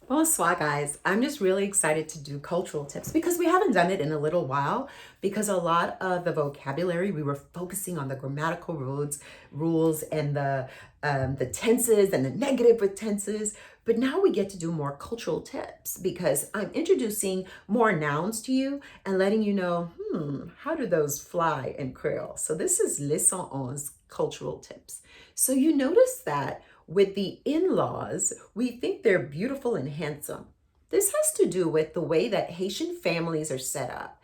Bonsoir, guys. I'm just really excited to do cultural tips because we haven't done it in a little while because a lot of the vocabulary we were focusing on the grammatical rules and the tenses and the negative with tenses. But now we get to do more cultural tips because I'm introducing more nouns to you and letting you know, how do those fly in Creole? So this is Leçon 11 cultural tips. So you notice that with the in-laws, we think they're beautiful and handsome. This has to do with the way that Haitian families are set up.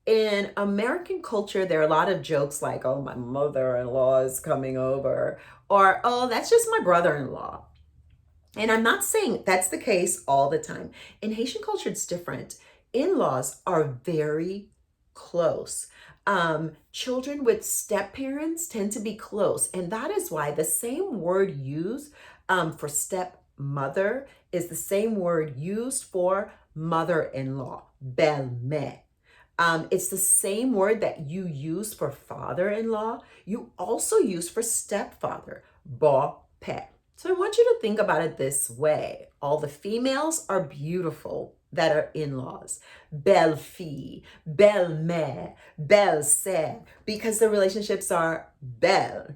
In American culture, there are a lot of jokes like, oh, my mother-in-law is coming over, or, oh, that's just my brother-in-law. And I'm not saying that's the case all the time. In Haitian culture, it's different. In-laws are very close. Children with step parents tend to be close. And that is why the same word used for stepmother is the same word used for mother-in-law, belle-mère. It's the same word that you use for father-in-law, you also use for stepfather, beau-père. So I want you to think about it this way. All the females are beautiful that are in-laws. Belle-fille, belle-mère, belle-sœur, because the relationships are belle.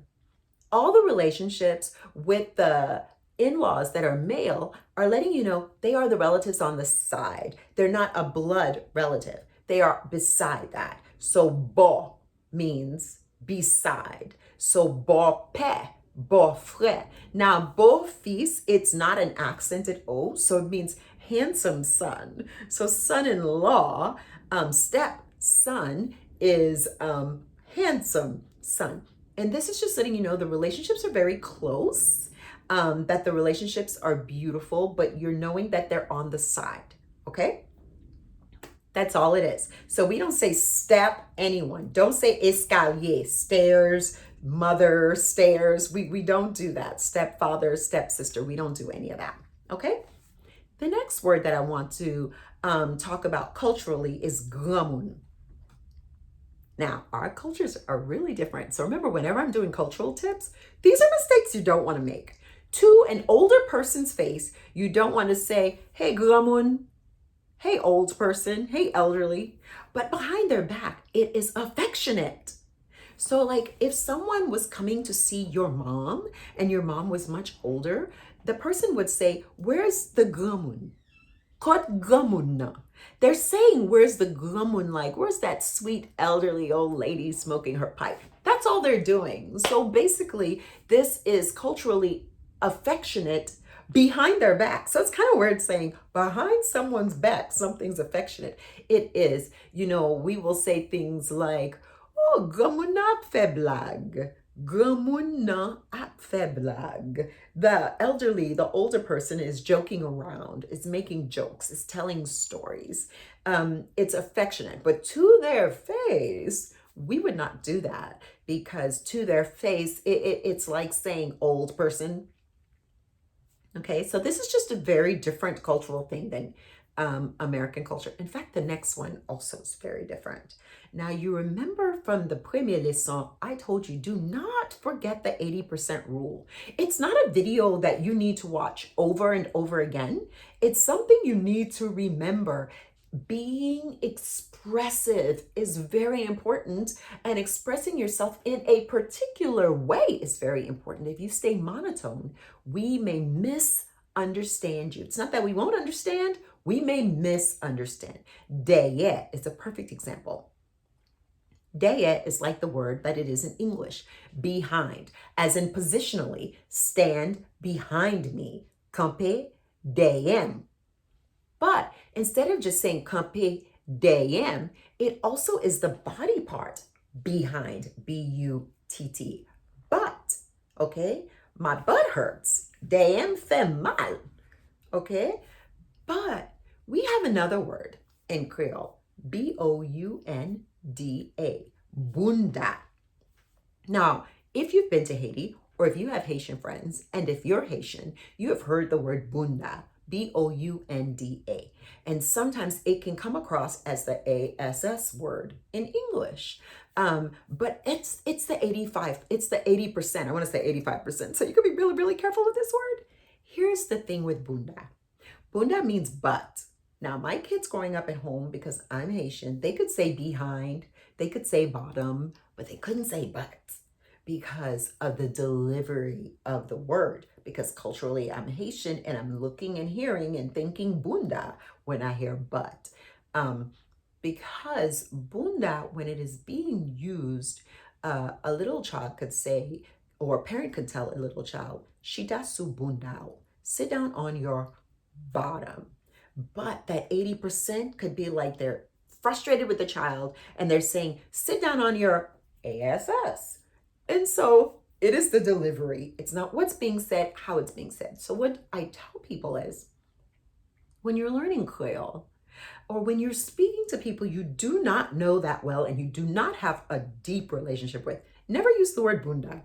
All the relationships with the in-laws that are male are letting you know they are the relatives on the side. They're not a blood relative. They are beside that. So beau means beside. So beau-père, beau-frère. Now, beau-fils, it's not an accented O, so it means handsome son. So son-in-law, step-son is handsome son. And this is just letting you know the relationships are very close, that the relationships are beautiful, but you're knowing that they're on the side, okay? That's all it is. So we don't say step anyone. Don't say escalier, stairs, mother, stairs. We don't do that. Stepfather, stepsister. We don't do any of that. Okay? The next word that I want to talk about culturally is gramun. Now, our cultures are really different. So remember, whenever I'm doing cultural tips, these are mistakes you don't want to make. To an older person's face, you don't want to say, hey, gramun. Hey, old person. Hey, elderly. But behind their back, it is affectionate. So like if someone was coming to see your mom and your mom was much older, the person would say, where's the gramun? Kot gramun. They're saying, where's the gramun? Like, where's that sweet elderly old lady smoking her pipe? That's all they're doing. So basically, this is culturally affectionate behind their back. So it's kind of weird saying behind someone's back, something's affectionate. It is, we will say things like, oh, gamun ap fe blag. Gamun ap fe blag. The elderly, the older person is joking around, is making jokes, is telling stories. It's affectionate, but to their face, we would not do that because to their face, it's like saying old person. Okay, so this is just a very different cultural thing than American culture. In fact, the next one also is very different. Now, you remember from the premier leçon, I told you, do not forget the 80% rule. It's not a video that you need to watch over and over again. It's something you need to remember. Being expressive is very important, and expressing yourself in a particular way is very important. If you stay monotone, we may misunderstand you. It's not that we won't understand, we may misunderstand. Derrière is a perfect example. Derrière is like the word that it is in English, behind, as in positionally, stand behind me, camper derrière. But instead of just saying camper derrière, it also is the body part behind, B-U-T-T. Butt, okay? My butt hurts. Derrière fait mal, okay? But we have another word in Creole, B-O-U-N-D-A, bunda. Now, if you've been to Haiti, or if you have Haitian friends, and if you're Haitian, you have heard the word bunda, B-O-U-N-D-A. And sometimes it can come across as the ASS word in English. But it's the 80%. I want to say 85%. So you can be really, really careful with this word. Here's the thing with bunda. Bunda means butt. Now, my kids growing up at home, because I'm Haitian, they could say behind, they could say bottom, but they couldn't say butt because of the delivery of the word. Because culturally, I'm Haitian and I'm looking and hearing and thinking bunda when I hear butt. Um, because bunda, when it is being used, a little child could say, or a parent could tell a little child, shida su bundao, sit down on your bottom. But that 80% could be like they're frustrated with the child and they're saying, sit down on your ass. And so it is the delivery. It's not what's being said, how it's being said. So what I tell people is, when you're learning Creole, or when you're speaking to people you do not know that well and you do not have a deep relationship with, never use the word bunda.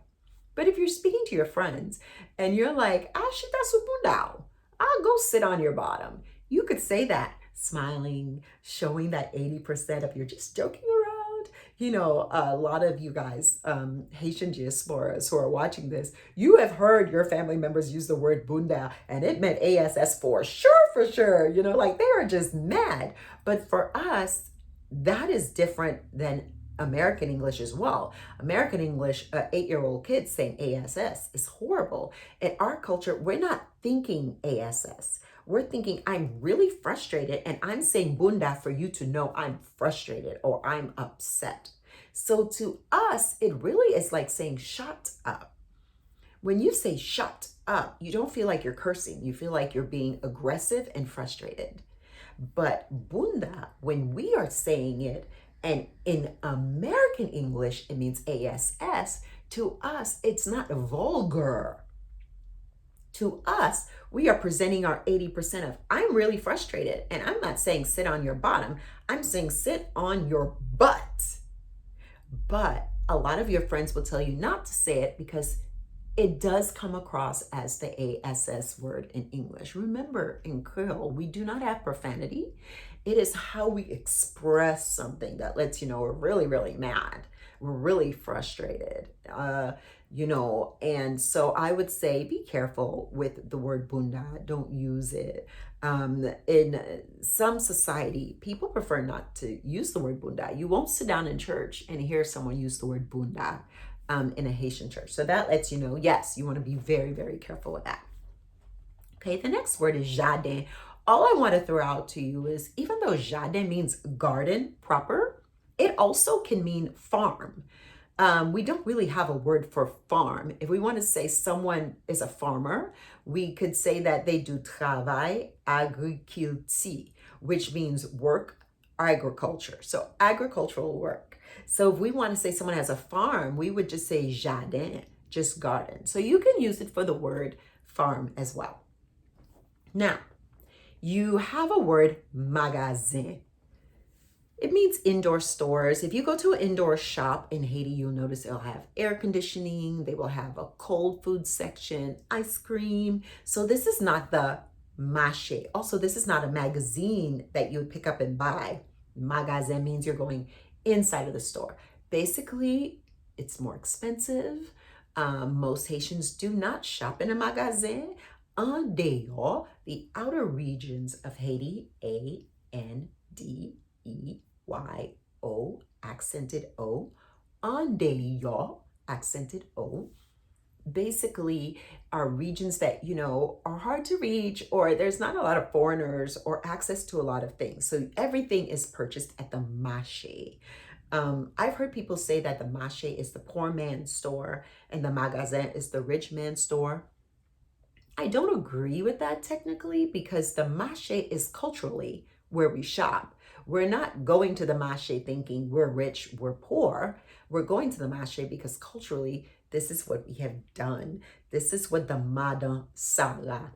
But if you're speaking to your friends and you're like, shita su bundao, I'll go sit on your bottom. You could say that smiling, showing that 80% of you're just joking around. You know, a lot of you guys, Haitian diasporas who are watching this, you have heard your family members use the word bunda and it meant ASS for sure. You know, like they are just mad. But for us, that is different than American English as well. American English, 8-year-old kids saying ASS is horrible. In our culture, we're not thinking ASS. We're thinking, I'm really frustrated and I'm saying bunda for you to know I'm frustrated or I'm upset. So to us, it really is like saying shut up. When you say shut up, you don't feel like you're cursing. You feel like you're being aggressive and frustrated. But bunda, when we are saying it, and in American English, it means ASS, to us, it's not vulgar. To us, we are presenting our 80% of, I'm really frustrated. And I'm not saying sit on your bottom, I'm saying sit on your butt. But a lot of your friends will tell you not to say it because it does come across as the ASS word in English. Remember, in Creole, we do not have profanity. It is how we express something that lets you know we're really mad. We're really frustrated. And so I would say be careful with the word bunda. Don't use it. In some society, people prefer not to use the word bunda. You won't sit down in church and hear someone use the word bunda in a Haitian church. So that lets you know, yes, you want to be very careful with that. Okay, the next word is jardin. All I want to throw out to you is, even though jardin means garden proper, it also can mean farm. We don't really have a word for farm. If we want to say someone is a farmer, we could say that they do travail agricole, which means work, agriculture. So agricultural work. So if we want to say someone has a farm, we would just say jardin, just garden. So you can use it for the word farm as well. Now, you have a word magasin. It means indoor stores. If you go to an indoor shop in Haiti, you'll notice they'll have air conditioning. They will have a cold food section, ice cream. So this is not the marché. Also, this is not a magazine that you would pick up and buy. Magasin means you're going inside of the store. Basically, it's more expensive. Most Haitians do not shop in a magasin. En dehors, the outer regions of Haiti, A-N-D-E-Y-O, accented O, en dehors, accented O, basically are regions that, are hard to reach, or there's not a lot of foreigners or access to a lot of things. So everything is purchased at the marché. I've heard people say that the marché is the poor man's store and the magasin is the rich man's store. I don't agree with that technically, because the marché is culturally where we shop. We're not going to the marché thinking we're rich, we're poor. We're going to the marché because culturally, this is what we have done. This is what the Madame Sarah,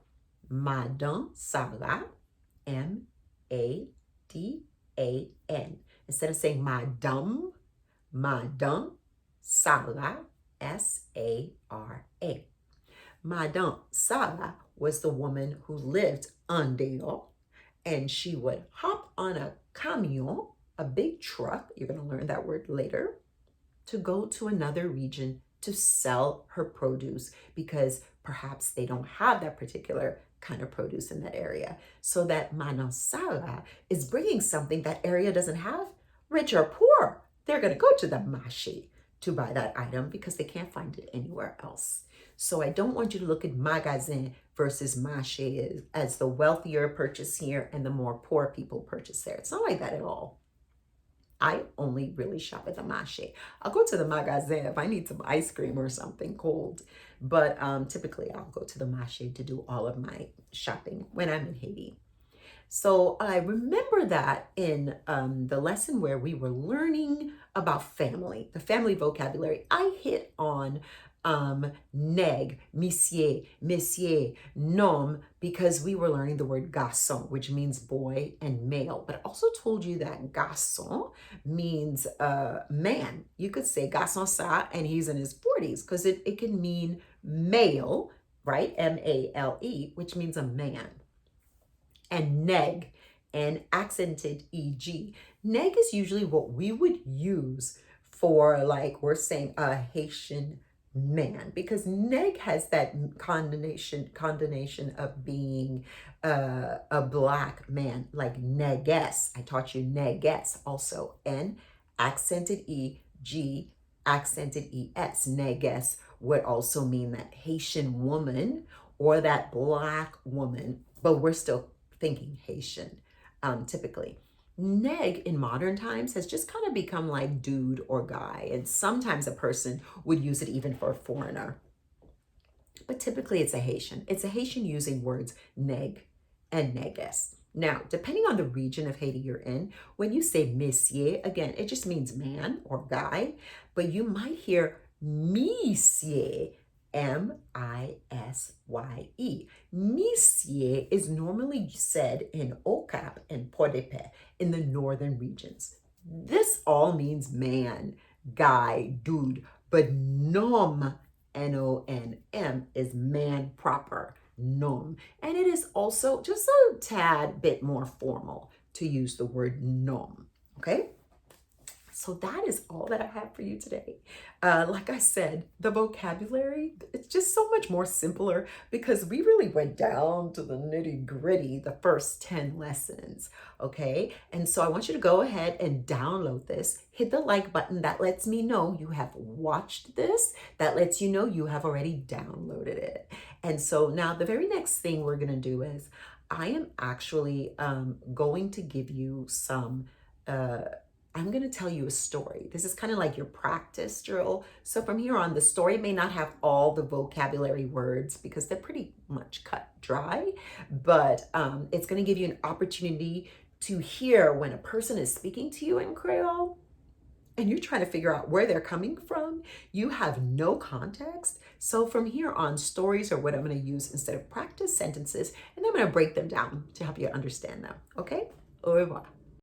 M-A-D-A-N. Instead of saying Madame Sarah, S-A-R-A. Madame Sarah was the woman who lived en dehors, and she would hop on a camion, a big truck, you're going to learn that word later, to go to another region to sell her produce, because perhaps they don't have that particular kind of produce in that area. So that Manansara is bringing something that area doesn't have, rich or poor. They're going to go to the marché to buy that item because they can't find it anywhere else. So I don't want you to look at magasin versus marché as the wealthier purchase here and the more poor people purchase there. It's not like that at all. I only really shop at the marché. I'll go to the magasin if I need some ice cream or something cold. But typically I'll go to the marché to do all of my shopping when I'm in Haiti. So I remember that in the lesson where we were learning about family, the family vocabulary, I hit on neg, monsieur, nom, because we were learning the word garçon, which means boy and male. But I also told you that garçon means man. You could say garçon ça, and he's in his 40s, because it can mean male, right? M-A-L-E, which means a man. And neg, and accented EG. Neg is usually what we would use for, like, we're saying a Haitian man, because neg has that condemnation of being a black man, like neges. I taught you neges also. N, accented E, G, accented ES. Neges would also mean that Haitian woman or that black woman, but we're still thinking Haitian, typically. Neg in modern times has just kind of become like dude or guy, and sometimes a person would use it even for a foreigner. But typically it's a Haitian. It's a Haitian using words neg and neges. Now, depending on the region of Haiti you're in, when you say monsieur, again, it just means man or guy, but you might hear monsieur, M-I-S-Y-E. Monsieur is normally said in Okap and Port-de-Paix in the northern regions. This all means man, guy, dude, but nom, N-O-N-M, is man proper, nom. And it is also just a tad bit more formal to use the word nom, okay? So that is all that I have for you today. Like I said, the vocabulary, it's just so much more simpler because we really went down to the nitty gritty the first 10 lessons, okay? And so I want you to go ahead and download this. Hit the like button. That lets me know you have watched this. That lets you know you have already downloaded it. And so now the very next thing we're gonna do is I am actually going to give you some I'm going to tell you a story. This is kind of like your practice drill. So from here on, the story may not have all the vocabulary words because they're pretty much cut dry, but it's going to give you an opportunity to hear when a person is speaking to you in Creole and you're trying to figure out where they're coming from. You have no context. So from here on, stories are what I'm going to use instead of practice sentences, and I'm going to break them down to help you understand them. Okay? Au revoir.